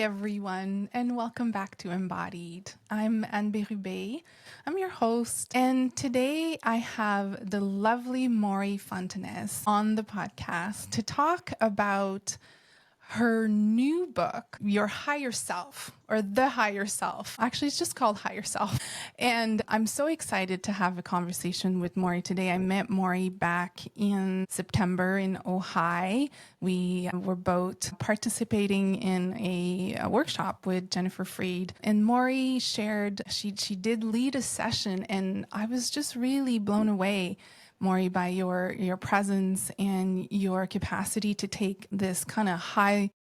everyone, and welcome back to Embodied. I'm Anne Berube. I'm your host, and today I have the lovely Mory Fontanez on the podcast to talk about her new book, Your Higher Self, or The Higher Self. Actually, it's just called Higher Self. And I'm so excited to have a conversation with Mory today. I met Mory back in September in Ojai. We were both participating in a workshop with Jennifer Freed. And Mory shared, she did lead a session, and I was just really blown away, Mory, by your presence and your capacity to take this kind of high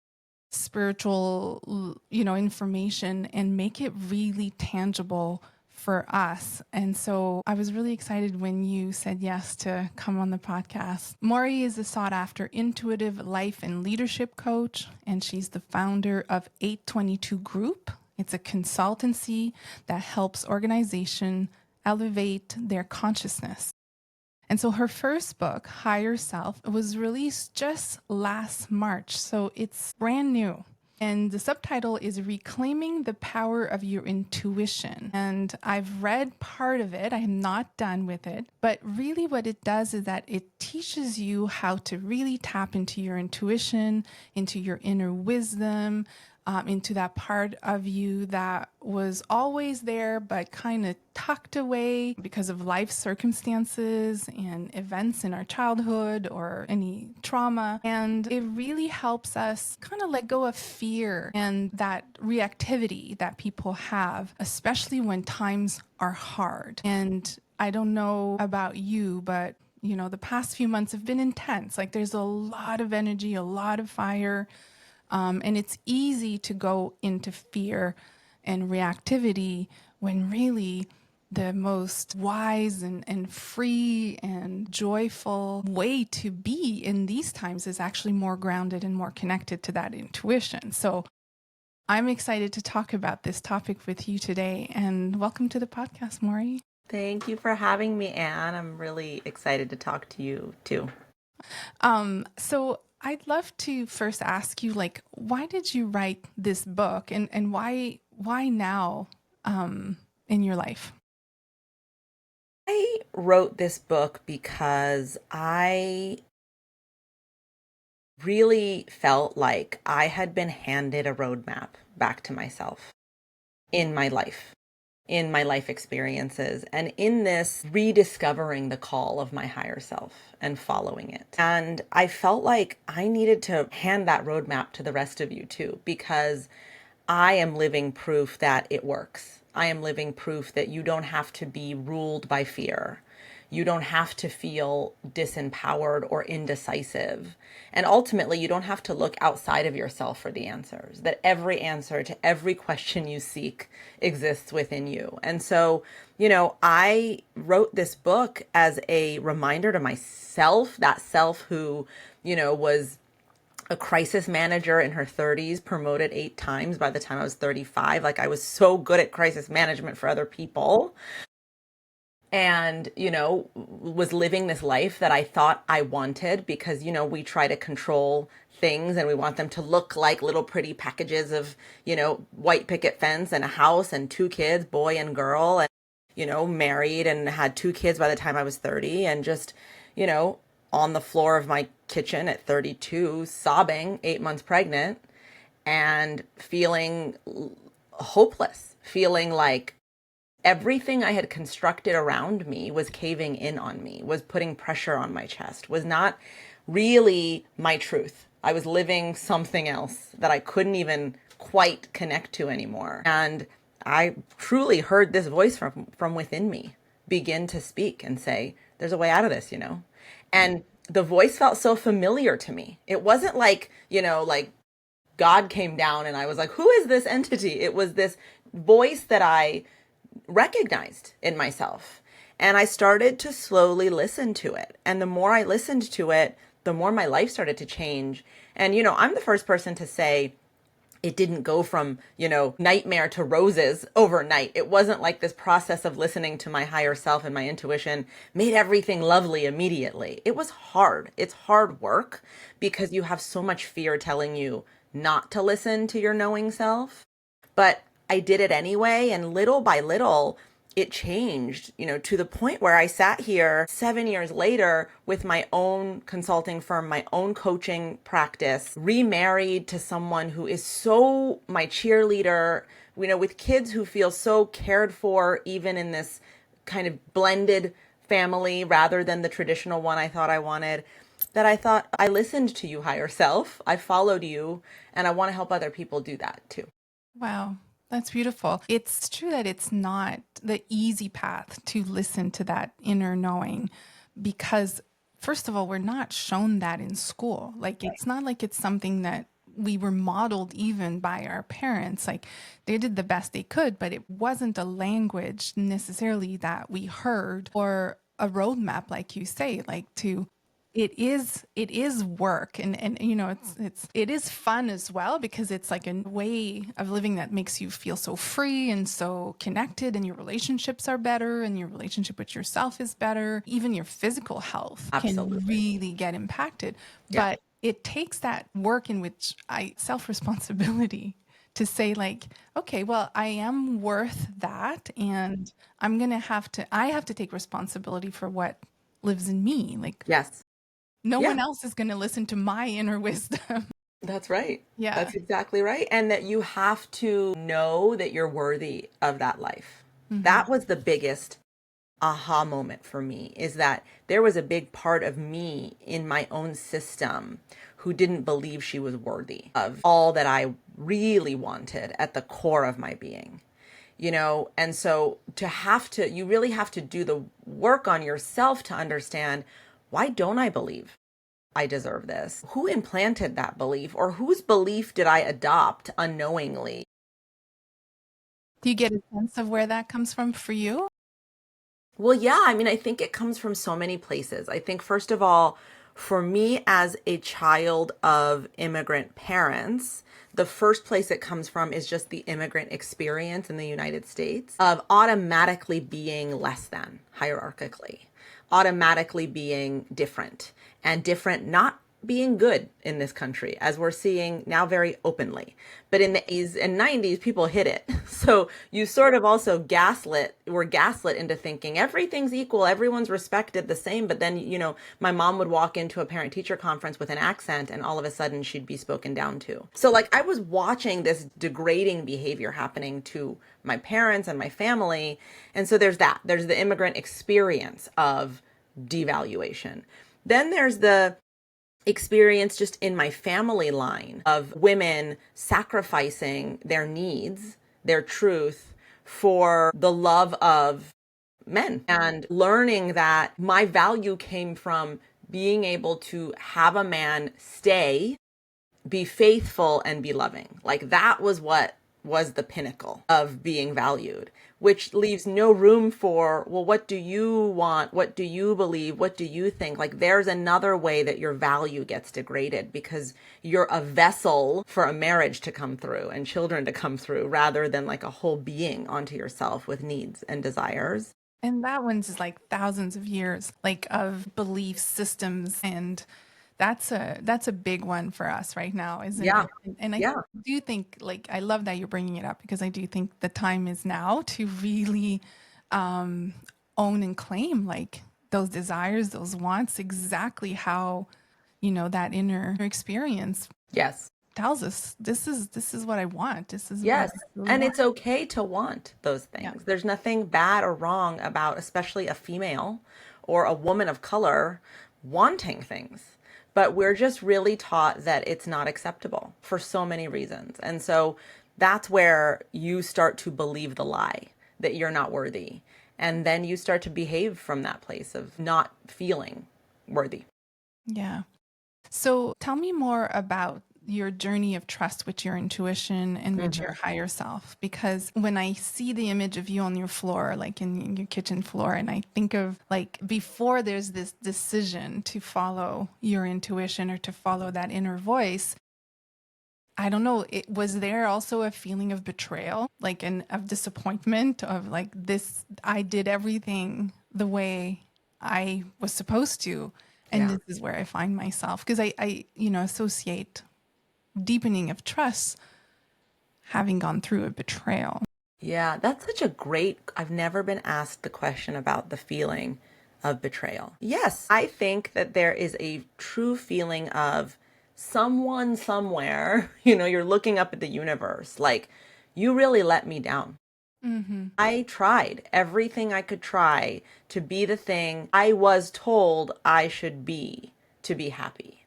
spiritual, information and make it really tangible for us. And so I was really excited when you said yes to come on the podcast. Mory is a sought after intuitive life and leadership coach, and she's the founder of 822 Group. It's a consultancy that helps organizations elevate their consciousness. And so her first book, Higher Self, was released just last March. So it's brand new. And the subtitle is Reclaiming the Power of Your Intuition. And I've read part of it. I am not done with it. But really what it does is that it teaches you how to really tap into your intuition, into your inner wisdom, into that part of you that was always there but kind of tucked away because of life circumstances and events in our childhood or any trauma. And it really helps us kind of let go of fear and that reactivity that people have, especially when times are hard. And I don't know about you, but the past few months have been intense. Like there's a lot of energy, a lot of fire. And it's easy to go into fear and reactivity when really the most wise and free and joyful way to be in these times is actually more grounded and more connected to that intuition. So I'm excited to talk about this topic with you today, and welcome to the podcast, Mory. Thank you for having me, Anne. I'm really excited to talk to you too. So I'd love to first ask you, why did you write this book, and why now in your life? I wrote this book because I really felt like I had been handed a roadmap back to myself in my life experiences, and in this rediscovering the call of my higher self and following it. And I felt like I needed to hand that roadmap to the rest of you too, because I am living proof that it works. I am living proof that you don't have to be ruled by fear. You don't have to feel disempowered or indecisive. And ultimately, you don't have to look outside of yourself for the answers, that every answer to every question you seek exists within you. And so, I wrote this book as a reminder to myself, that self who, was a crisis manager in her 30s, promoted 8 times by the time I was 35. Like I was so good at crisis management for other people. And, was living this life that I thought I wanted because, we try to control things and we want them to look like little pretty packages of, white picket fence and a house and 2 kids, boy and girl, and, married and had 2 kids by the time I was 30, and just, on the floor of my kitchen at 32, sobbing, 8 months pregnant, and feeling hopeless, feeling like everything I had constructed around me was caving in on me, was putting pressure on my chest, was not really my truth. I was living something else that I couldn't even quite connect to anymore. And I truly heard this voice from within me begin to speak and say, there's a way out of this, And the voice felt so familiar to me. It wasn't like, like God came down and I was like, who is this entity? It was this voice that I recognized in myself. And I started to slowly listen to it. And the more I listened to it, the more my life started to change. And, I'm the first person to say it didn't go from, nightmare to roses overnight. It wasn't like this process of listening to my higher self and my intuition made everything lovely immediately. It was hard. It's hard work because you have so much fear telling you not to listen to your knowing self, but I did it anyway. And little by little, it changed, to the point where I sat here 7 years later with my own consulting firm, my own coaching practice, remarried to someone who is so my cheerleader, with kids who feel so cared for, even in this kind of blended family rather than the traditional one I thought I wanted, that I thought, I listened to you, higher self. I followed you, and I want to help other people do that too. Wow, that's beautiful. It's true that it's not the easy path to listen to that inner knowing because, first of all, we're not shown that in school. Like, it's not like it's something that we were modeled even by our parents. Like, they did the best they could, but it wasn't a language necessarily that we heard or a roadmap, like you say, like to it is work and it is fun as well because it's like a way of living that makes you feel so free and so connected, and your relationships are better and your relationship with yourself is better. Even your physical health can Absolutely. really get impacted. Yeah. But it takes that work in which self-responsibility to say like, okay, well, I am worth that, and I have to take responsibility for what lives in me. Like, Yes. no Yeah. one else is going to listen to my inner wisdom. That's right. Yeah. That's exactly right. And that you have to know that you're worthy of that life. That was the biggest aha moment for me, is that there was a big part of me in my own system who didn't believe she was worthy of all that I really wanted at the core of my being. And so you really have to do the work on yourself to understand, why don't I believe I deserve this? Who implanted that belief, or whose belief did I adopt unknowingly? Do you get a sense of where that comes from for you? Well, yeah, I mean, I think it comes from so many places. I think, first of all, for me as a child of immigrant parents, the first place it comes from is just the immigrant experience in the United States of automatically being less than hierarchically, automatically being different, and different not being good in this country, as we're seeing now very openly. But in the 80s and 90s, people hid it. So you sort of also were gaslit into thinking everything's equal, everyone's respected the same. But then, my mom would walk into a parent teacher conference with an accent, and all of a sudden she'd be spoken down to. So like, I was watching this degrading behavior happening to my parents and my family. And so there's the immigrant experience of devaluation. Then there's the experience just in my family line of women sacrificing their needs, their truth, for the love of men, and learning that my value came from being able to have a man stay, be faithful, and be loving. Like, that was what was the pinnacle of being valued, which leaves no room for, well, what do you want? What do you believe? What do you think? Like, there's another way that your value gets degraded because you're a vessel for a marriage to come through and children to come through, rather than like a whole being onto yourself with needs and desires. And that one's is like thousands of years like of belief systems, and that's a big one for us right now, isn't Yeah. it? And I Yeah. do think, like, I love that you're bringing it up because I do think the time is now to really own and claim like those desires, those wants, exactly how that inner experience Yes. tells us this is what I want. This is what Yes. I really And want. it's okay to want those Yeah. things. There's nothing bad or wrong about, especially a female or a woman of color, wanting things. But we're just really taught that it's not acceptable for so many reasons. And so that's where you start to believe the lie that you're not worthy. And then you start to behave from that place of not feeling worthy. Yeah. So tell me more about your journey of trust with your intuition and with your higher self. Because when I see the image of you on your floor, like in your kitchen floor, and I think of like before there's this decision to follow your intuition or to follow that inner voice, I don't know, was there also a feeling of betrayal, like of disappointment of like this, I did everything the way I was supposed to, and Yeah. this is where I find myself because I associate deepening of trust having gone through a betrayal. Yeah, that's such a great, I've never been asked the question about the feeling of betrayal. Yes, I think that there is a true feeling of someone somewhere, you're looking up at the universe, like, you really let me down. Mm-hmm. I tried everything I could try to be the thing I was told I should be to be happy.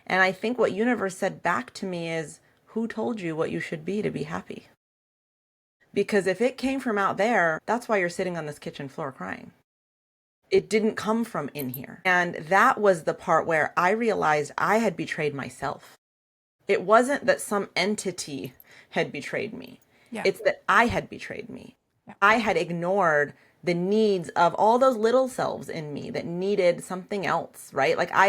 And I think what universe said back to me is, who told you what you should be to be happy? Because if it came from out there, that's why you're sitting on this kitchen floor crying. It didn't come from in here. And that was the part where I realized I had betrayed myself. It wasn't that some entity had betrayed me. Yeah. It's that I had betrayed me. Yeah. I had ignored the needs of all those little selves in me that needed something else, right? Like I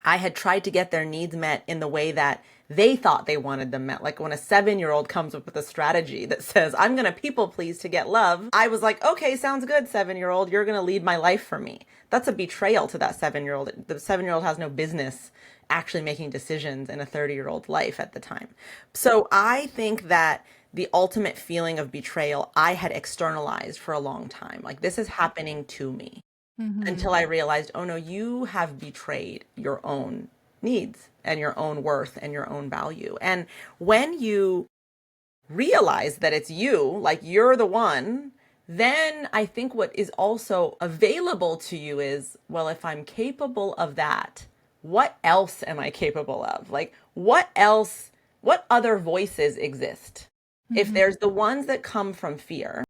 had tried to get their needs met in the way that they thought they wanted them met. Like when a 7-year-old comes up with a strategy that says, I'm going to people please to get love, I was like, okay, sounds good, 7-year-old. You're going to lead my life for me. That's a betrayal to that 7-year-old. The 7-year-old has no business actually making decisions in a 30-year-old life at the time. So I think that the ultimate feeling of betrayal, I had externalized for a long time. Like this is happening to me. Mm-hmm. Until I realized, oh no, you have betrayed your own needs and your own worth and your own value. And when you realize that it's you, like you're the one, then I think what is also available to you is, well, if I'm capable of that, what else am I capable of? Like, what else, what other voices exist? If there's the ones that come from fear,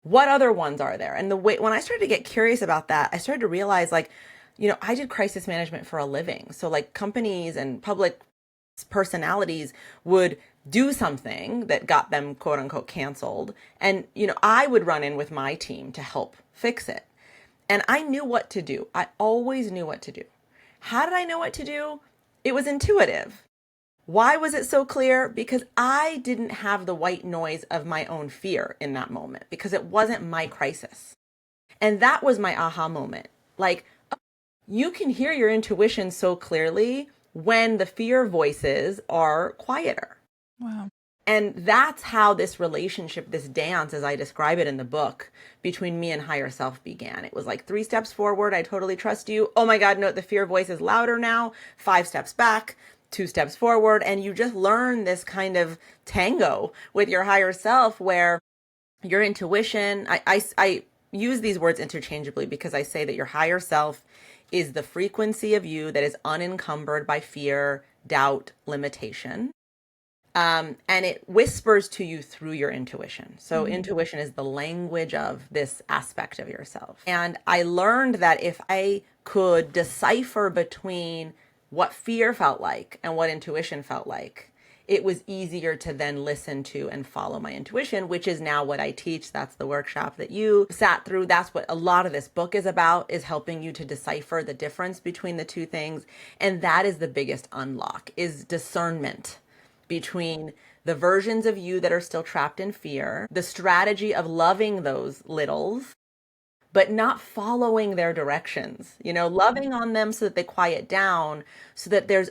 what other ones are there? And the way, when I started to get curious about that, I started to realize like, I did crisis management for a living. So like companies and public personalities would do something that got them quote unquote canceled. And, I would run in with my team to help fix it. And I knew what to do. I always knew what to do. How did I know what to do? It was intuitive. Why was it so clear? Because I didn't have the white noise of my own fear in that moment because it wasn't my crisis. And that was my aha moment. Like, you can hear your intuition so clearly when the fear voices are quieter. Wow. And that's how this relationship, this dance, as I describe it in the book, between me and higher self began. It was like 3 steps forward. I totally trust you. Oh my God, no, the fear voice is louder now. 5 steps back. 2 steps forward, and you just learn this kind of tango with your higher self where your intuition, I use these words interchangeably because I say that your higher self is the frequency of you that is unencumbered by fear, doubt, limitation. And it whispers to you through your intuition. So intuition is the language of this aspect of yourself. And I learned that if I could decipher between what fear felt like and what intuition felt like, it was easier to then listen to and follow my intuition, which is now what I teach. That's the workshop that you sat through. That's what a lot of this book is about, is helping you to decipher the difference between the two things. And that is the biggest unlock, is discernment between the versions of you that are still trapped in fear, the strategy of loving those littles, but not following their directions, loving on them so that they quiet down, so that there's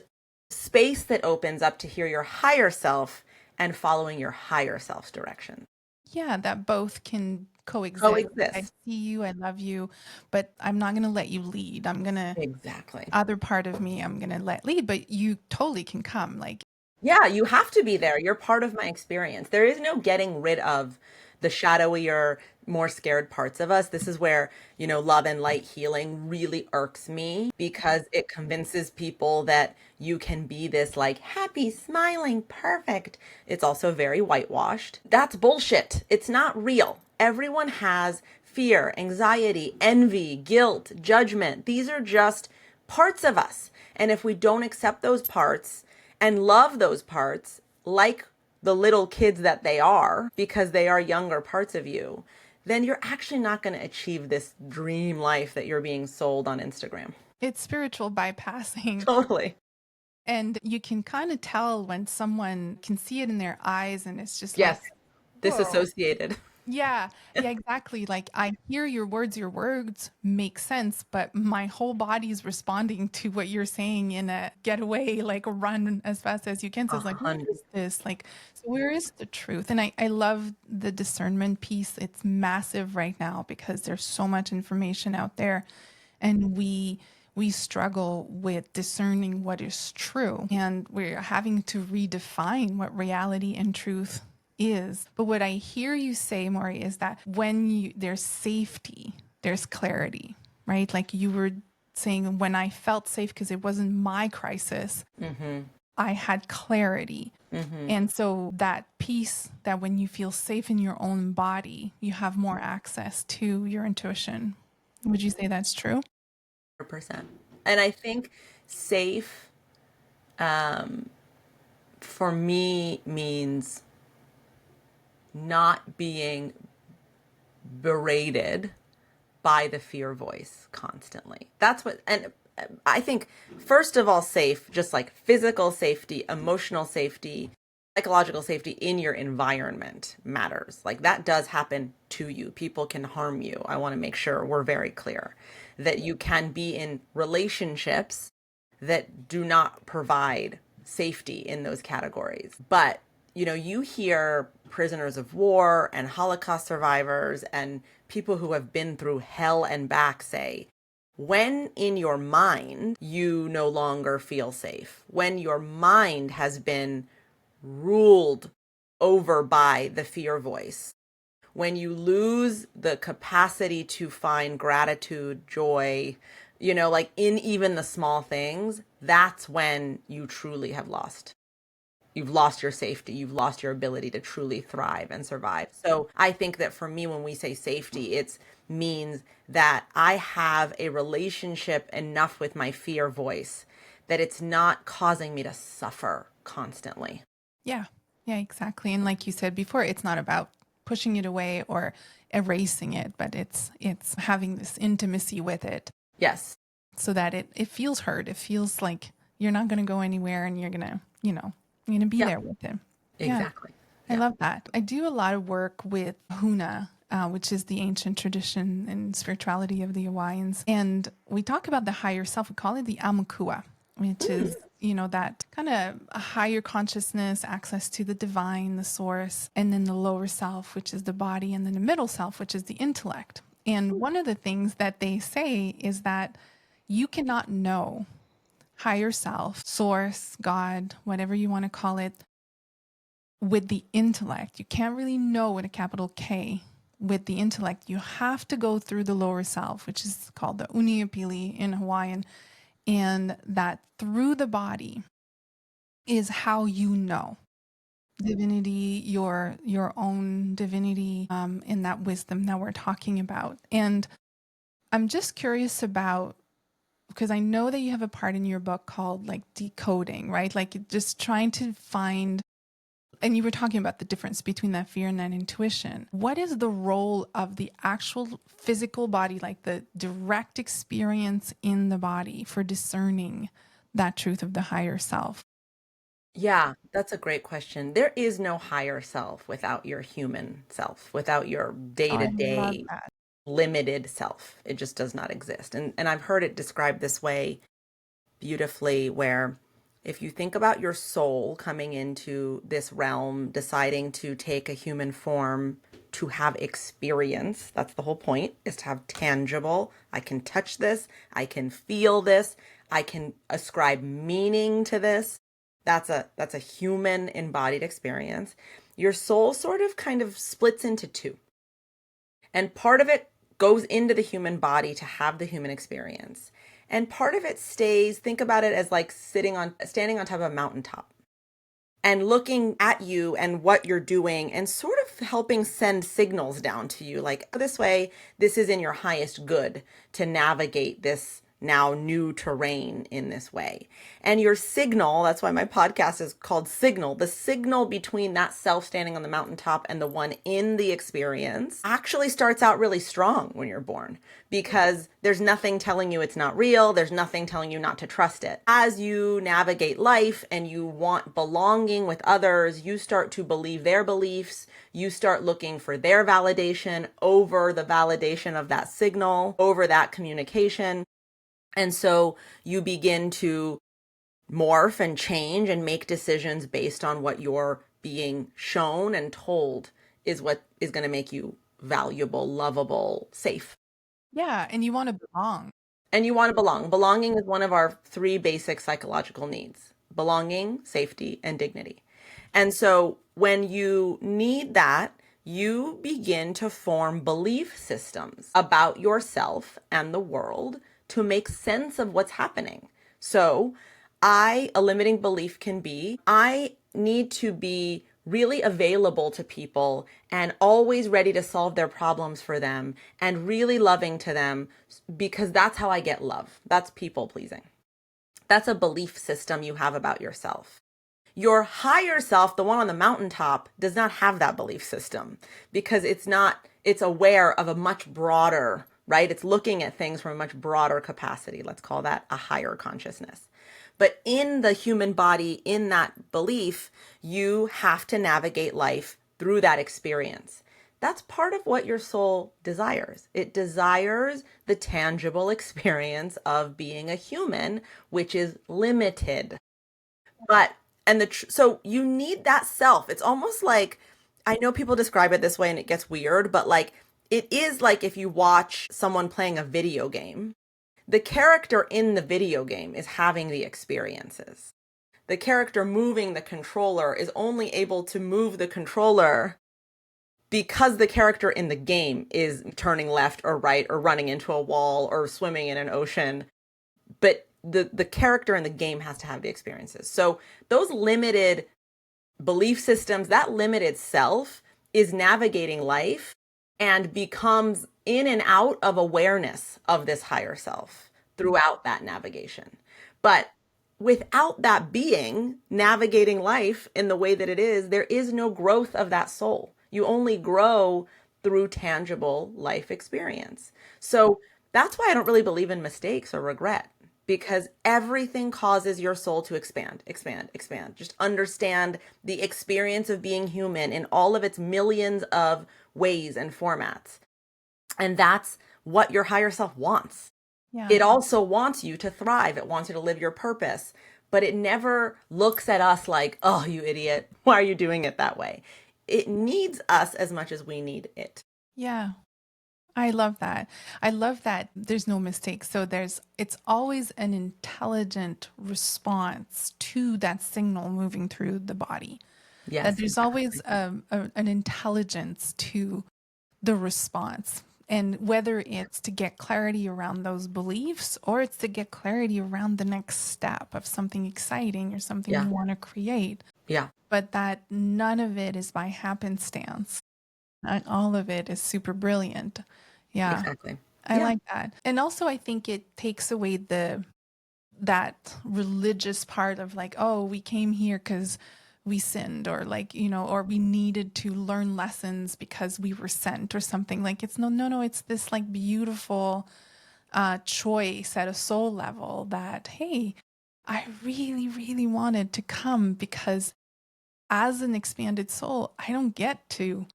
space that opens up to hear your higher self and following your higher self's direction. Yeah, that both can coexist. Coexist. I see you, I love you, but I'm not going to let you lead. I'm going to, Exactly. other part of me, I'm going to let lead, but you totally can come. Like, yeah, you have to be there. You're part of my experience. There is no getting rid of the shadowier, more scared parts of us. This is where, love and light healing really irks me because it convinces people that you can be this like happy, smiling, perfect. It's also very whitewashed. That's bullshit. It's not real. Everyone has fear, anxiety, envy, guilt, judgment. These are just parts of us. And if we don't accept those parts and love those parts like the little kids that they are, because they are younger parts of you, then you're actually not going to achieve this dream life that you're being sold on Instagram. it's spiritual bypassing. Totally. And you can kind of tell when someone can see it in their eyes and it's just Yes. like, whoa. Disassociated. Yeah, yeah, exactly. Like I hear your words make sense, but my whole body's responding to what you're saying in a getaway, like run as fast as you can. So A it's like, what hundred. is this? Like, so where is the truth? And I love the discernment piece. It's massive right now because there's so much information out there and we struggle with discerning what is true and we're having to redefine what reality and truth is. But what I hear you say, Mory, is that when there's safety, there's clarity, right? Like you were saying, when I felt safe because it wasn't my crisis, Mm-hmm. I had clarity. Mm-hmm. And so that piece that when you feel safe in your own body, you have more access to your intuition. Would you say that's true? 100%. And I think safe, um, for me means not being berated by the fear voice constantly. That's what, and I think, first of all, safe, just like physical safety, emotional safety, psychological safety in your environment matters. Like that does happen to you. People can harm you. I want to make sure we're very clear that you can be in relationships that do not provide safety in those categories. But, you hear prisoners of war and Holocaust survivors and people who have been through hell and back say, when in your mind you no longer feel safe, when your mind has been ruled over by the fear voice, when you lose the capacity to find gratitude, joy, like in even the small things, that's when you truly have lost. You've lost your safety. You've lost your ability to truly thrive and survive. So I think that for me, when we say safety, it means that I have a relationship enough with my fear voice that it's not causing me to suffer constantly. Yeah. Yeah, exactly. And like you said before, it's not about pushing it away or erasing it, but it's having this intimacy with it Yes. so that it feels heard. It feels like you're not going to go anywhere and you're going to, you're going to be Yeah, there with it. Yeah. exactly. I Yeah. love that. I do a lot of work with Huna, which is the ancient tradition and spirituality of the Hawaiians. And we talk about the higher self. We call it the Amakua, which is, that kind of a higher consciousness, access to the divine, the source, and then the lower self, which is the body, and then the middle self, which is the intellect. And one of the things that they say is that you cannot know higher self, source, God, whatever you want to call it, with the intellect. You can't really know with a capital K with the intellect. You have to go through the lower self, which is called the unencumbered in Hawaiian, and that through the body is how you know divinity, your own divinity, in that wisdom that we're talking about. And I'm just curious about, because I know that you have a part in your book called like decoding, right? Like just trying to find, and you were talking about the difference between that fear and that intuition. What is the role of the actual physical body, like the direct experience in the body, for discerning that truth of the higher self? Yeah, that's a great question. There is no higher self without your human self, without your Oh, I love day-to-day that. limited self. It just does not exist. And I've heard it described this way beautifully, where if you think about your soul coming into this realm, deciding to take a human form to have experience, that's the whole point, is to have tangible, I can touch this, I can feel this, I can ascribe meaning to this. That's a human embodied experience. Your soul sort of kind of splits into two. And part of it goes into the human body to have the human experience. And part of it stays, think about it as like standing on top of a mountaintop and looking at you and what you're doing and sort of helping send signals down to you like, this way, this is in your highest good to navigate this now new terrain in this way. And your signal, that's why my podcast is called Signal, the signal between that self standing on the mountaintop and the one in the experience actually starts out really strong when you're born, because there's nothing telling you it's not real. There's nothing telling you not to trust it. As you navigate life and you want belonging with others, you start to believe their beliefs. You start looking for their validation over the validation of that signal, over that communication. And so you begin to morph and change and make decisions based on what you're being shown and told is what is going to make you valuable, lovable, safe. Yeah. And you want to belong. And you want to belong. Belonging is one of our three basic psychological needs: belonging, safety, and dignity. And so when you need that, you begin to form belief systems about yourself and the world to make sense of what's happening. So a limiting belief can be, I need to be really available to people and always ready to solve their problems for them and really loving to them, because that's how I get love. That's people pleasing. That's a belief system you have about yourself. Your higher self, the one on the mountaintop, does not have that belief system, because it's aware of a much broader, right? It's looking at things from a much broader capacity. Let's call that a higher consciousness. But in the human body, in that belief, you have to navigate life through that experience. That's part of what your soul desires. It desires the tangible experience of being a human, which is limited. But so you need that self. It's almost like, I know people describe it this way and it gets weird, but like it is like if you watch someone playing a video game, the character in the video game is having the experiences. The character moving the controller is only able to move the controller because the character in the game is turning left or right or running into a wall or swimming in an ocean. But the character in the game has to have the experiences. So those limited belief systems, that limited self is navigating life and becomes in and out of awareness of this higher self throughout that navigation. But without that being navigating life in the way that it is, there is no growth of that soul. You only grow through tangible life experience. So that's why I don't really believe in mistakes or regret, because everything causes your soul to expand, expand, expand. Just understand the experience of being human in all of its millions of ways and formats. And that's what your higher self wants. Yeah. It also wants you to thrive. It wants you to live your purpose, but it never looks at us like, oh, you idiot, why are you doing it that way? It needs us as much as we need it. Yeah. I love that. I love that there's no mistake. So it's always an intelligent response to that signal moving through the body. Yes, That there's exactly. always an intelligence to the response. And whether it's to get clarity around those beliefs or it's to get clarity around the next step of something exciting or something Yeah. you want to create. Yeah. But that none of it is by happenstance. And all of it is super brilliant. Yeah. Exactly. I Yeah. like that. And also I think it takes away that religious part of like, oh, we came here because we sinned, or like, or we needed to learn lessons because we were sent or something. Like it's no, it's this like beautiful choice at a soul level that, hey, I really, really wanted to come because as an expanded soul, I don't get to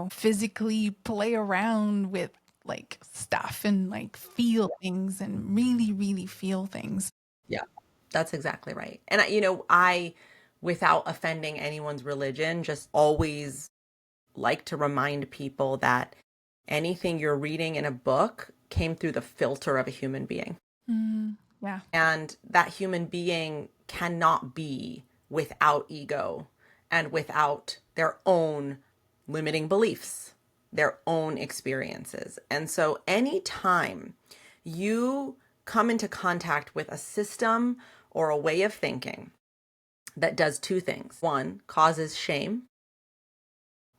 physically play around with like stuff and like feel things and really, really feel things. Yeah. That's exactly right. And without offending anyone's religion, just always like to remind people that anything you're reading in a book came through the filter of a human being. Yeah. And that human being cannot be without ego and without their own limiting beliefs, their own experiences. And so anytime you come into contact with a system or a way of thinking that does two things: one, causes shame,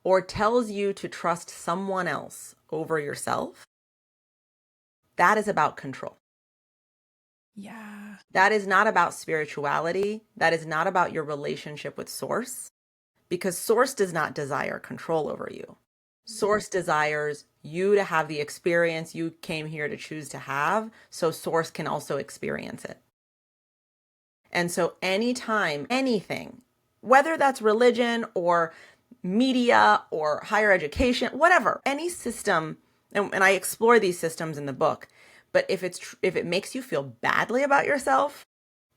or tells you to trust someone else over yourself, that is about control. Yeah. That is not about spirituality. That is not about your relationship with Source, because Source does not desire control over you. Source desires you to have the experience you came here to choose to have, so Source can also experience it. And so anytime, anything, whether that's religion or media or higher education, whatever, any system, and I explore these systems in the book, but if it makes you feel badly about yourself,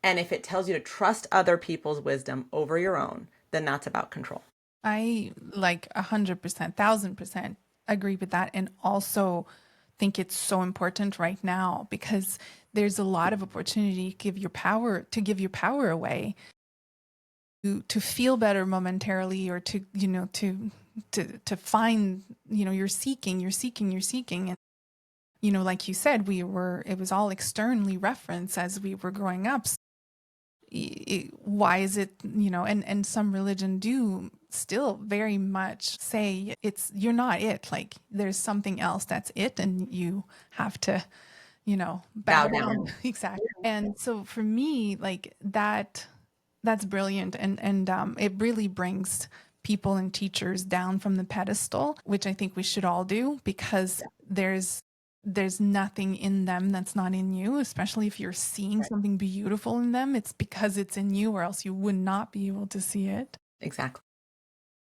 and if it tells you to trust other people's wisdom over your own, then that's about control. I like 100%, 1000% agree with that. And also think it's so important right now because there's a lot of opportunity to give your power away to feel better momentarily or to, to find, you're seeking. And, like you said, it was all externally referenced as we were growing up. Why is it, and some religion do still very much say you're not it, like there's something else that's it and you have to bow down. Exactly. And so for me, like that's brilliant, and it really brings people and teachers down from the pedestal, which I think we should all do, because there's nothing in them that's not in you, especially if you're seeing something beautiful in them. It's because it's in you, or else you would not be able to see it. Exactly.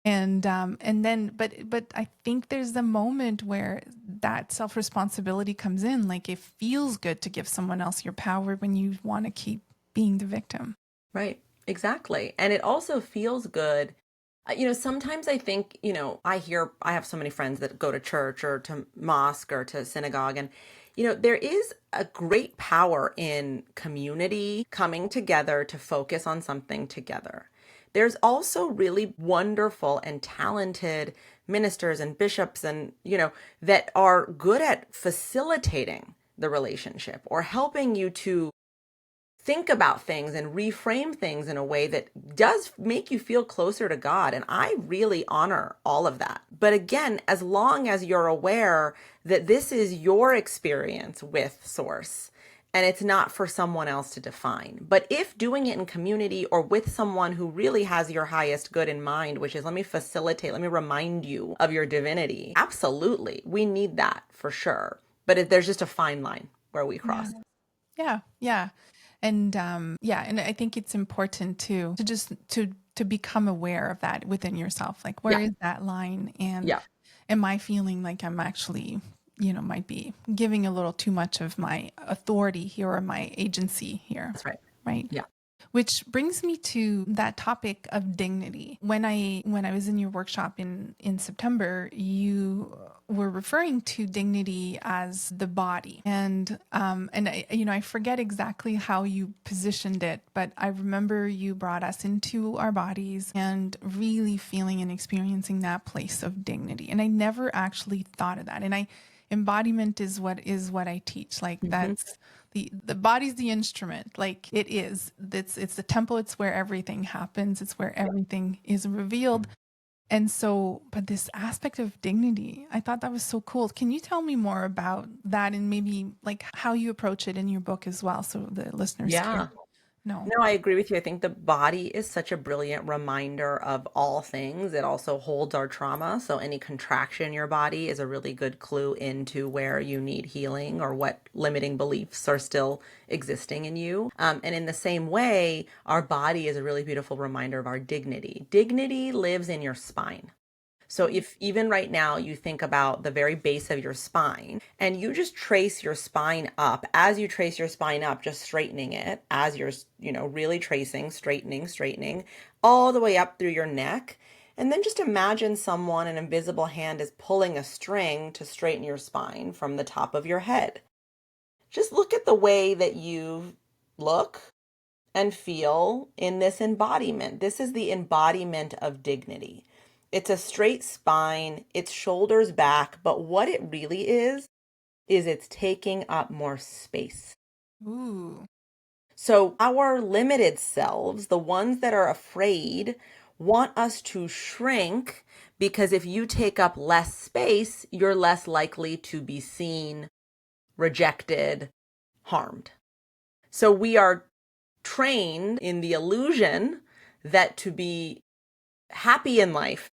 And then, but I think there's a moment where that self-responsibility comes in. Like it feels good to give someone else your power when you want to keep being the victim. Right. Exactly. And it also feels good. Sometimes I think, I have so many friends that go to church or to mosque or to synagogue, and, there is a great power in community coming together to focus on something together. There's also really wonderful and talented ministers and bishops and, that are good at facilitating the relationship or helping you to think about things and reframe things in a way that does make you feel closer to God. And I really honor all of that. But again, as long as you're aware that this is your experience with Source and it's not for someone else to define. But if doing it in community or with someone who really has your highest good in mind, which is let me remind you of your divinity, absolutely. We need that for sure. But there's just a fine line where we cross. Yeah. And and I think it's important to just to become aware of that within yourself. Like, where is that line? And am I feeling like I'm actually, might be giving a little too much of my authority here or my agency here? That's right. Right. Yeah. Which brings me to that topic of dignity. When I was in your workshop in September, you were referring to dignity as the body, and I forget exactly how you positioned it, but I remember you brought us into our bodies and really feeling and experiencing that place of dignity. And I never actually thought of that. And embodiment is what I teach. Like that's the body's the instrument. Like it's the temple. It's where everything happens. It's where everything is revealed. And so, but this aspect of dignity, I thought that was so cool. Can you tell me more about that and maybe like how you approach it in your book as well, so the listeners can know? No, I agree with you. I think the body is such a brilliant reminder of all things. It also holds our trauma. So any contraction in your body is a really good clue into where you need healing or what limiting beliefs are still existing in you. And in the same way, our body is a really beautiful reminder of our dignity. Dignity lives in your spine. So if even right now you think about the very base of your spine and you just trace your spine up, as you trace your spine up, just straightening it as you're, really tracing, straightening all the way up through your neck. And then just imagine an invisible hand is pulling a string to straighten your spine from the top of your head. Just look at the way that you look and feel in this embodiment. This is the embodiment of dignity. It's a straight spine, it's shoulders back, but what it really is it's taking up more space. Ooh. So our limited selves, the ones that are afraid, want us to shrink because if you take up less space, you're less likely to be seen, rejected, harmed. So we are trained in the illusion that to be happy in life,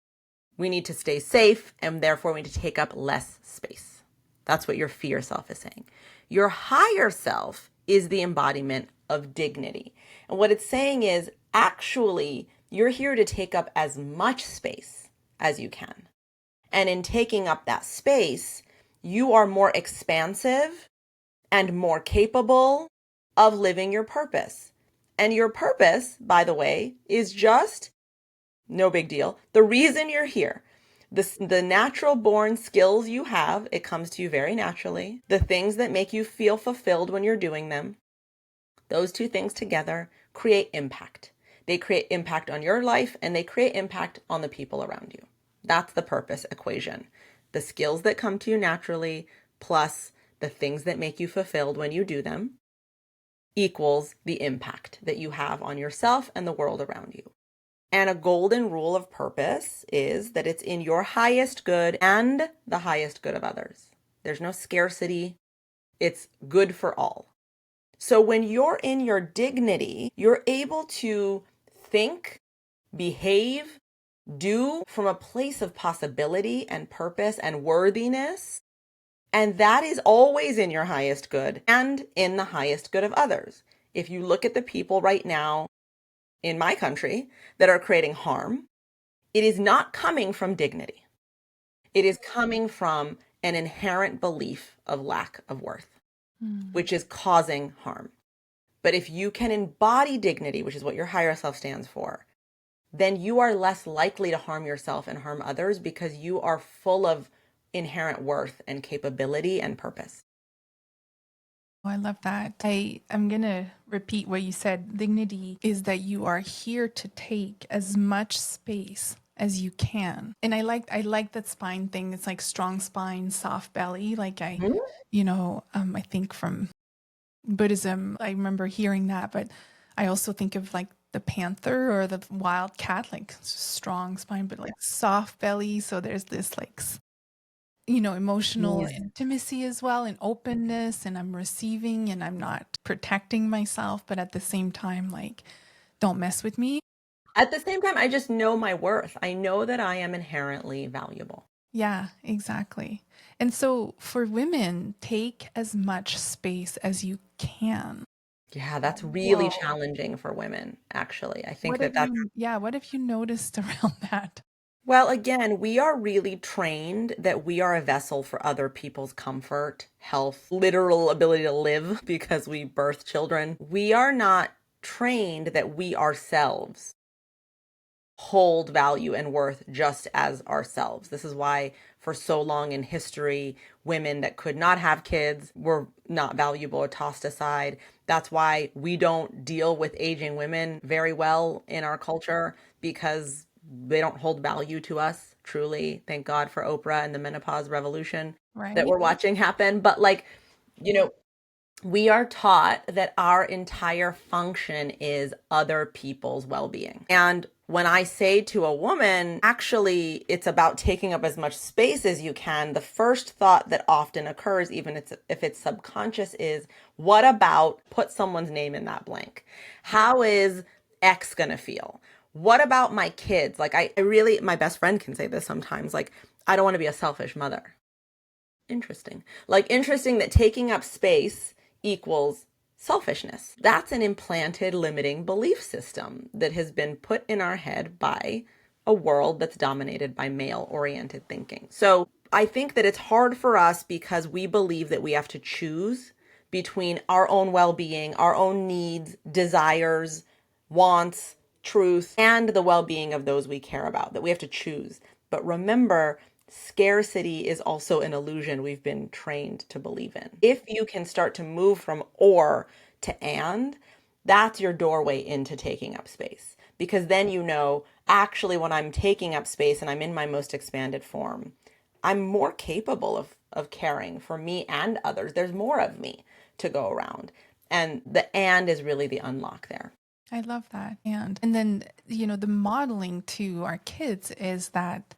we need to stay safe, and therefore we need to take up less space. That's what your fear self is saying. Your higher self is the embodiment of dignity. And what it's saying is, actually, you're here to take up as much space as you can. And in taking up that space, you are more expansive and more capable of living your purpose. And your purpose, by the way, is just no big deal. The reason you're here, the natural born skills you have, it comes to you very naturally. The things that make you feel fulfilled when you're doing them, those two things together create impact. They create impact on your life and they create impact on the people around you. That's the purpose equation. The skills that come to you naturally plus the things that make you fulfilled when you do them equals the impact that you have on yourself and the world around you. And a golden rule of purpose is that it's in your highest good and the highest good of others. There's no scarcity. It's good for all. So when you're in your dignity, you're able to think, behave, do from a place of possibility and purpose and worthiness. And that is always in your highest good and in the highest good of others. If you look at the people right now in my country that are creating harm, it is not coming from dignity. It is coming from an inherent belief of lack of worth, which is causing harm. But if you can embody dignity, which is what your higher self stands for, then you are less likely to harm yourself and harm others because you are full of inherent worth and capability and purpose. Oh, I love that. I'm going to repeat what you said. Dignity is that you are here to take as much space as you can. And I like that spine thing. It's like strong spine, soft belly. Like I think from Buddhism, I remember hearing that, but I also think of like the panther or the wild cat, like strong spine, but like soft belly. So there's this like emotional intimacy as well and openness, and I'm receiving and I'm not protecting myself, but at the same time, like, don't mess with me. At the same time, I just know my worth. I know that I am inherently valuable. Yeah, exactly. And so for women, take as much space as you can. Yeah, that's really challenging for women, actually. I think that's what have you noticed around that? well, again, we are really trained that we are a vessel for other people's comfort, health, literal ability to live because we birth children. We are not trained that we ourselves hold value and worth just as ourselves. This is why for so long in history, women that could not have kids were not valuable or tossed aside. That's why we don't deal with aging women very well in our culture because they don't hold value to us, truly. Thank God for Oprah and the menopause revolution that we're watching happen. But we are taught that our entire function is other people's well-being. And when I say to a woman, actually, it's about taking up as much space as you can, the first thought that often occurs, even if it's subconscious, is, what about put someone's name in that blank? How is X gonna feel? What about my kids? Like, I really, my best friend can say this sometimes, like, I don't want to be a selfish mother. Interesting. Like, interesting that taking up space equals selfishness. That's an implanted limiting belief system that has been put in our head by a world that's dominated by male-oriented thinking. So I think that it's hard for us because we believe that we have to choose between our own well-being, our own needs, desires, wants, truth, and the well-being of those we care about, that we have to choose. But remember, scarcity is also an illusion we've been trained to believe in. If you can start to move from or to and, that's your doorway into taking up space. Because then you know, actually, when I'm taking up space and I'm in my most expanded form, I'm more capable of caring for me and others. There's more of me to go around. And the and is really the unlock there. I love that. And then, the modeling to our kids is that,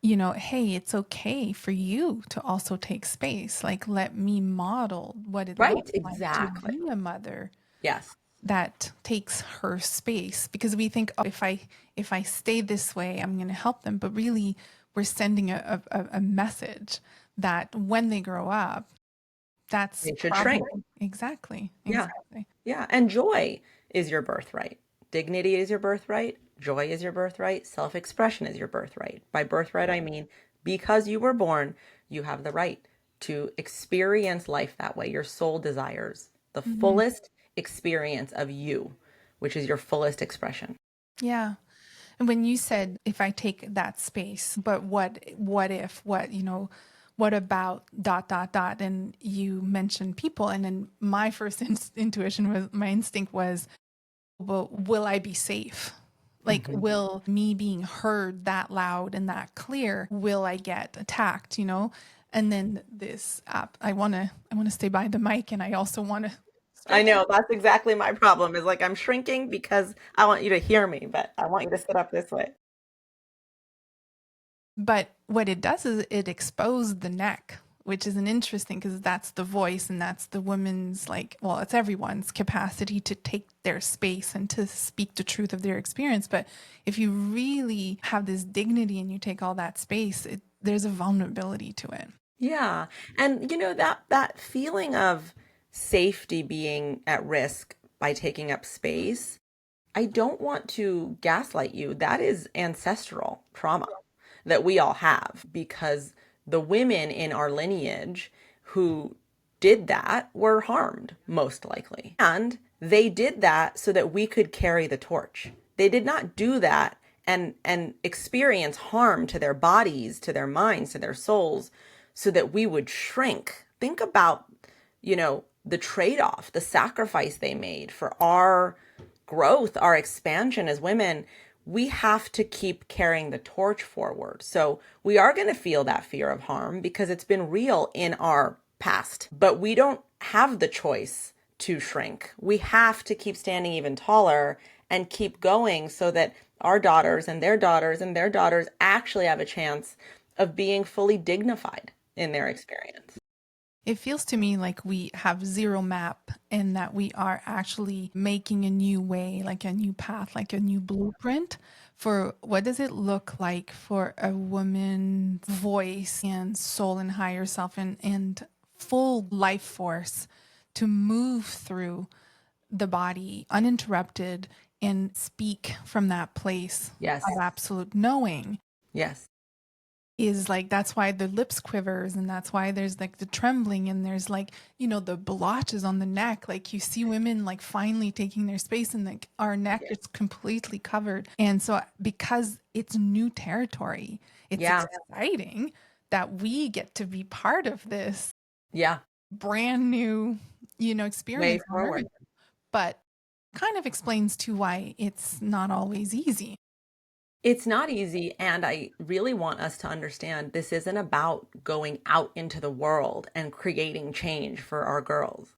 hey, it's okay for you to also take space. Like, let me model what it looks like to be a mother. Yes. that takes her space, because we think, oh, if I stay this way, I'm going to help them. But really, we're sending a message that when they grow up, that's It should probably shrink. exactly, Yeah. exactly. Yeah. And joy is your birthright. Dignity is your birthright. Joy is your birthright. Self expression is your birthright. By birthright, I mean because you were born, you have the right to experience life that way. Your soul desires the Hmm. fullest experience of you, which is your fullest expression. Yeah. And when you said, if I take that space, but what if, what about dot, dot, dot? And you mentioned people. And then my first intuition was, my instinct was, well, will I be safe? Like, Mhm. will me being heard that loud and that clear, will I get attacked, And then this app, I want to stay by the mic, and I also want to I stretch. know that's exactly my problem is like I'm shrinking because I want you to hear me, but I want you to sit up this way. But what it does is it exposed the neck, which is an interesting, because that's the voice and that's the woman's, like, well, it's everyone's capacity to take their space and to speak the truth of their experience. But if you really have this dignity and you take all that space, there's a vulnerability to it. Yeah. And that feeling of safety being at risk by taking up space, I don't want to gaslight you. That is ancestral trauma that we all have because the women in our lineage who did that were harmed, most likely. And they did that so that we could carry the torch. They did not do that and experience harm to their bodies, to their minds, to their souls, so that we would shrink. Think about, the trade-off, the sacrifice they made for our growth, our expansion as women. We have to keep carrying the torch forward. So we are going to feel that fear of harm because it's been real in our past, but we don't have the choice to shrink. We have to keep standing even taller and keep going so that our daughters and their daughters and their daughters actually have a chance of being fully dignified in their experience. It feels to me like we have zero map, and that we are actually making a new way, like a new path, like a new blueprint for what does it look like for a woman's voice and soul and higher self and full life force to move through the body uninterrupted and speak from that place Yes. of absolute knowing. Yes. Is like, that's why the lips quivers, and that's why there's like the trembling, and there's like, the blotches on the neck. Like, you see women like finally taking their space, and like our neck is completely covered. And so, because it's new territory, it's Yeah. exciting that we get to be part of this Yeah. brand new, Way experience on earth. forward. But kind of explains too why it's not always easy. It's not easy, and I really want us to understand this isn't about going out into the world and creating change for our girls.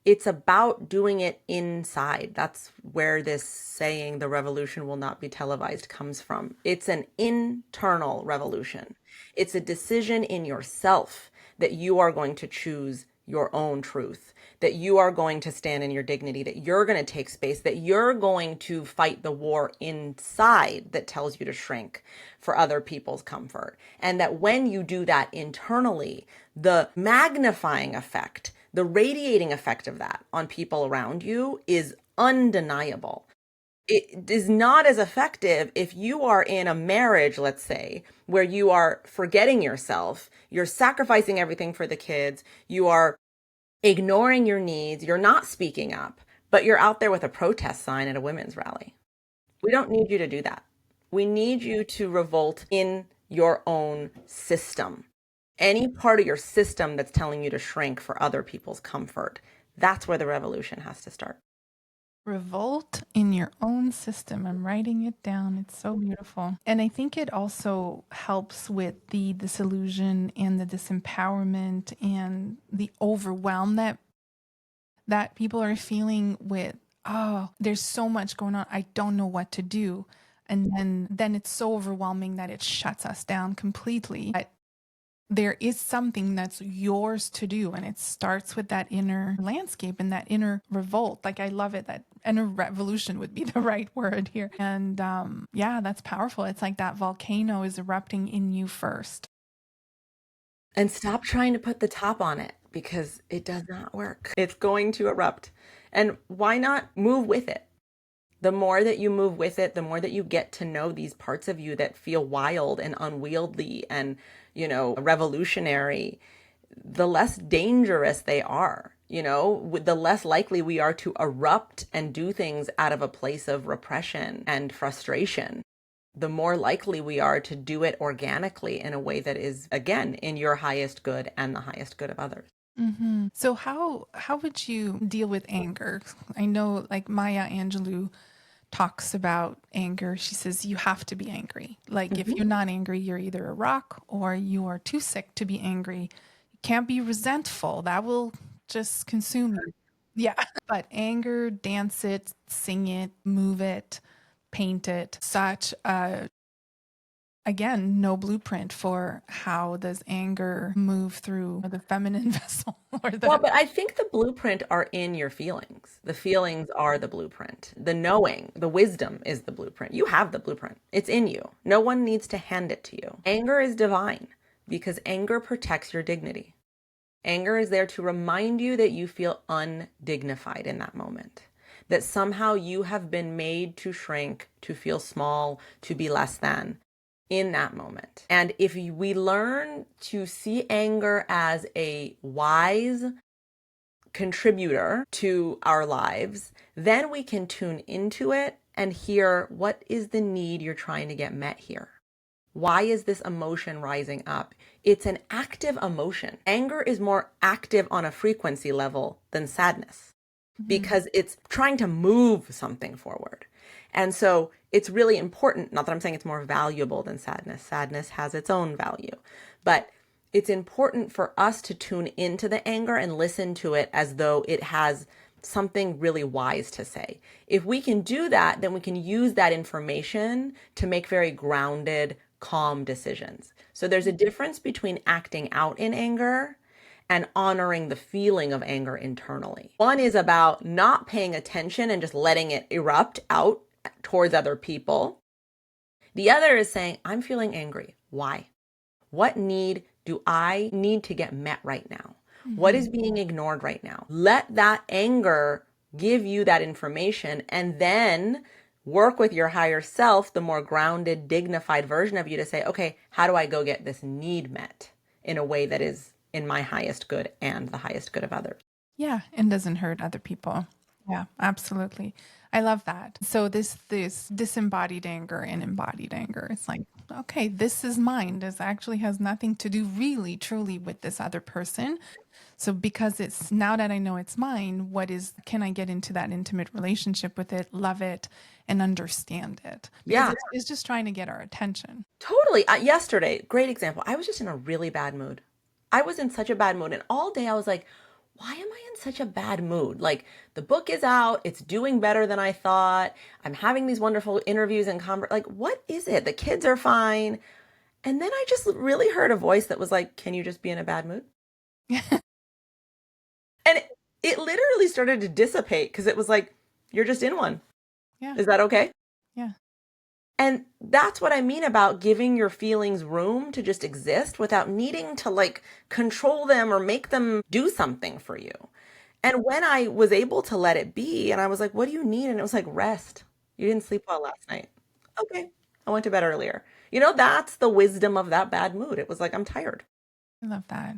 It's about doing it inside. That's where this saying, the revolution will not be televised, comes from. It's an internal revolution. It's a decision in yourself that you are going to choose your own truth, that you are going to stand in your dignity, that you're going to take space, that you're going to fight the war inside that tells you to shrink for other people's comfort. And that when you do that internally, the magnifying effect, the radiating effect of that on people around you is undeniable. It is not as effective if you are in a marriage, let's say, where you are forgetting yourself, you're sacrificing everything for the kids, you are ignoring your needs, you're not speaking up, but you're out there with a protest sign at a women's rally. We don't need you to do that. We need you to revolt in your own system. Any part of your system that's telling you to shrink for other people's comfort, that's where the revolution has to start. Revolt in your own system. I'm writing it down. It's so beautiful. And I think it also helps with the disillusion and the disempowerment and the overwhelm that people are feeling with, oh, there's so much going on. I don't know what to do. And then it's so overwhelming that it shuts us down completely. there is something that's yours to do. And it starts with that inner landscape and that inner revolt. Like, I love it. That inner revolution would be the right word here. And yeah, that's powerful. It's like that volcano is erupting in you first. And stop trying to put the top on it because it does not work. It's going to erupt. And why not move with it? The more that you move with it, the more that you get to know these parts of you that feel wild and unwieldy and, revolutionary, the less dangerous they are, the less likely we are to erupt and do things out of a place of repression and frustration. The more likely we are to do it organically in a way that is, again, in your highest good and the highest good of others. Mm-hmm. So how would you deal with anger? I know, like, Maya Angelou talks about anger. She says you have to be angry. Like, if you're not angry, you're either a rock or you are too sick to be angry. You can't be resentful. That will just consume you. Yeah. But anger, dance it, sing it, move it, paint it. Such a, again, no blueprint for how does anger move through the feminine vessel or Well, the. but I think the blueprint are in your feelings. The feelings are the blueprint. The knowing, the wisdom is the blueprint. You have the blueprint. It's in you. No one needs to hand it to you. Anger is divine because anger protects your dignity. Anger is there to remind you that you feel undignified in that moment, that somehow you have been made to shrink, to feel small, to be less than in that moment. And if we learn to see anger as a wise contributor to our lives, then we can tune into it and hear, what is the need you're trying to get met here? Why is this emotion rising up? It's an active emotion. Anger is more active on a frequency level than sadness because it's trying to move something forward. And so it's really important, not that I'm saying it's more valuable than sadness. Sadness has its own value, but it's important for us to tune into the anger and listen to it as though it has something really wise to say. If we can do that, then we can use that information to make very grounded, calm decisions. So there's a difference between acting out in anger and honoring the feeling of anger internally. One is about not paying attention and just letting it erupt out towards other people. The other is saying, I'm feeling angry. Why? What need do I need to get met right now? What is being ignored right now? Let that anger give you that information and then work with your higher self, the more grounded, dignified version of you to say, okay, how do I go get this need met in a way that is in my highest good and the highest good of others? Yeah, and doesn't hurt other people. Yeah, absolutely. I love that. So this disembodied anger and embodied anger. It's like, okay, this is mine. This actually has nothing to do really truly with this other person. So because it's, now that I know it's mine, can I get into that intimate relationship with it, love it, and understand it? Because Yeah, it's just trying to get our attention. totally. Yesterday, great example. I was just in a really bad mood. I was in such a bad mood. And all day I was like, why am I in such a bad mood? Like, the book is out. It's doing better than I thought. I'm having these wonderful interviews and like, what is it? The kids are fine. And then I just really heard a voice that was like, can you just be in a bad mood? And it literally started to dissipate because it was like, you're just in one. Yeah. Is that okay? Yeah. And that's what I mean about giving your feelings room to just exist without needing to like control them or make them do something for you. And when I was able to let it be, and I was like, what do you need? And it was like, rest. You didn't sleep well last night. Okay. I went to bed earlier. That's the wisdom of that bad mood. It was like, I'm tired. I love that.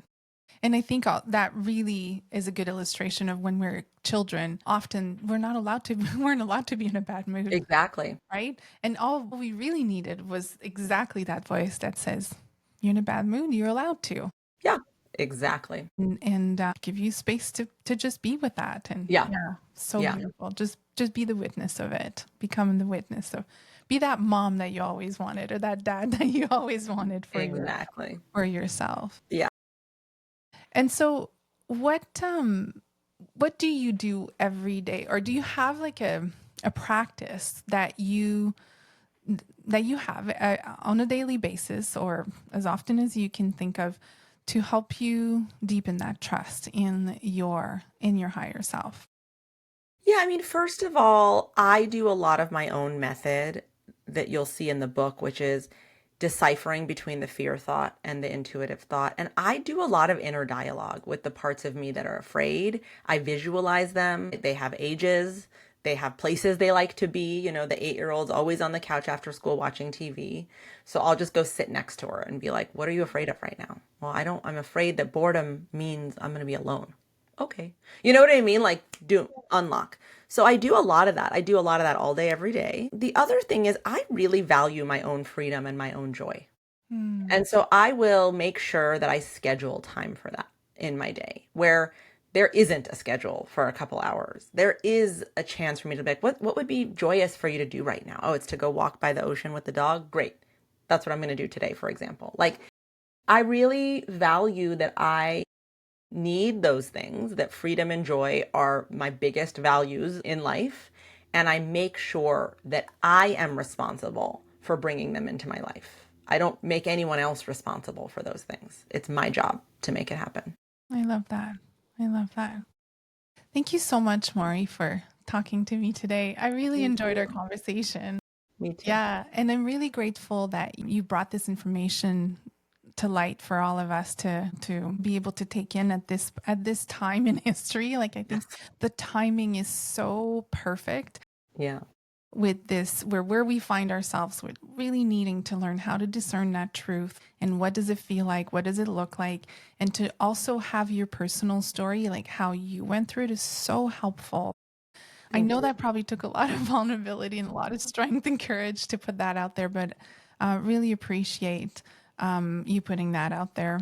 And I think that really is a good illustration of when we're children. Often we're not allowed to, we weren't allowed to be in a bad mood, Exactly. right? And all we really needed was exactly that voice that says, "You're in a bad mood. You're allowed to," Yeah, exactly. and give you space to just be with that. And Yeah. yeah, so Yeah. beautiful. Just be the witness of it. Become the witness of. Be that mom that you always wanted, or that dad that you always wanted Exactly. for yourself. Yeah. And so what do you do every day? Or do you have like a practice that you that you have on a daily basis or as often as you can think of to help you deepen that trust in your higher self? Yeah, I mean, first of all, I do a lot of my own method that you'll see in the book, which is deciphering between the fear thought and the intuitive thought. And I do a lot of inner dialogue with the parts of me that are afraid. I visualize them. They have ages, they have places they like to be. You know, the 8-year-old's always on the couch after school watching TV. So I'll just go sit next to her and be like, what are you afraid of right now? Well, I'm afraid that boredom means I'm going to be alone. Okay. You know what I mean? Like, do unlock. So I do a lot of that. I do a lot of that all day, every day. The other thing is, I really value my own freedom and my own joy. Hmm. And so I will make sure that I schedule time for that in my day where there isn't a schedule for a couple hours. There is a chance for me to be like, what would be joyous for you to do right now? Oh, it's to go walk by the ocean with the dog. Great. That's what I'm going to do today, for example. Like, I really value that I need those things, that freedom and joy are my biggest values in life. And I make sure that I am responsible for bringing them into my life. I don't make anyone else responsible for those things. It's my job to make it happen. I love that. I love that. Thank you so much, Mory, for talking to me today. I really Thank enjoyed our you. conversation. Me too. Yeah. And I'm really grateful that you brought this information to light for all of us to be able to take in at this time in history. Like, I think Yes. the timing is so perfect Yeah. with this, where we find ourselves with really needing to learn how to discern that truth and what does it feel like, what does it look like, and to also have your personal story, like how you went through it, is so helpful. I Thank know you. that probably took a lot of vulnerability and a lot of strength and courage to put that out there, but really appreciate you putting that out there.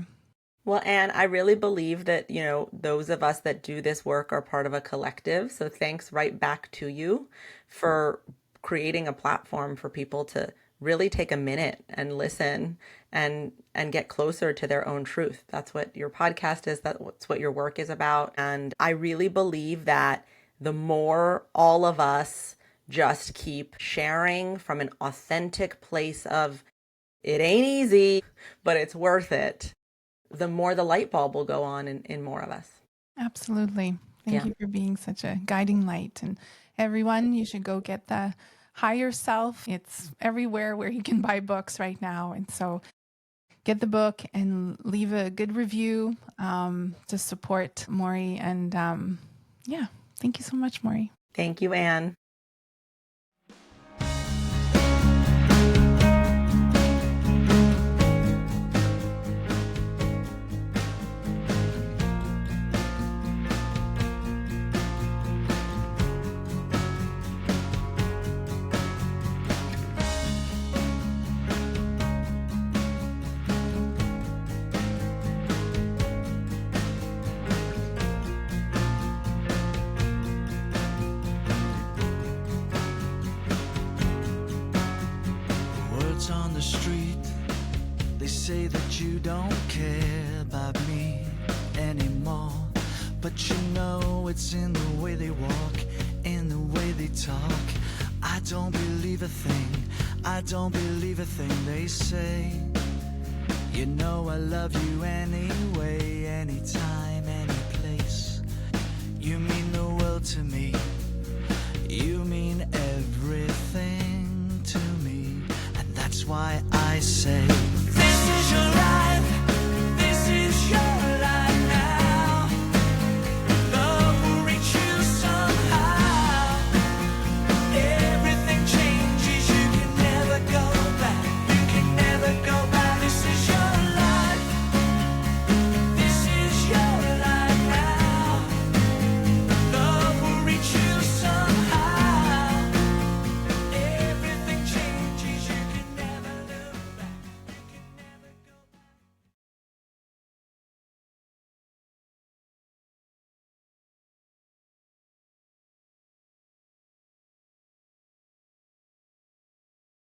Well, and I really believe that, those of us that do this work are part of a collective. So thanks right back to you for creating a platform for people to really take a minute and listen and get closer to their own truth. That's what your podcast is. That's what your work is about. And I really believe that the more all of us just keep sharing from an authentic place of, it ain't easy, but it's worth it, the more the light bulb will go on in more of us. Absolutely. Thank Yeah. you for being such a guiding light. And everyone, you should go get the Higher Self. It's everywhere where you can buy books right now. And so get the book and leave a good review to support Mory. And yeah, thank you so much, Mory. Thank you, Anne. Words on the street, they say that you don't care about me anymore. But you know it's in the way they walk, in the way they talk. I don't believe a thing, I don't believe a thing they say. You know I love you anyway, anytime, any place. You mean the world to me,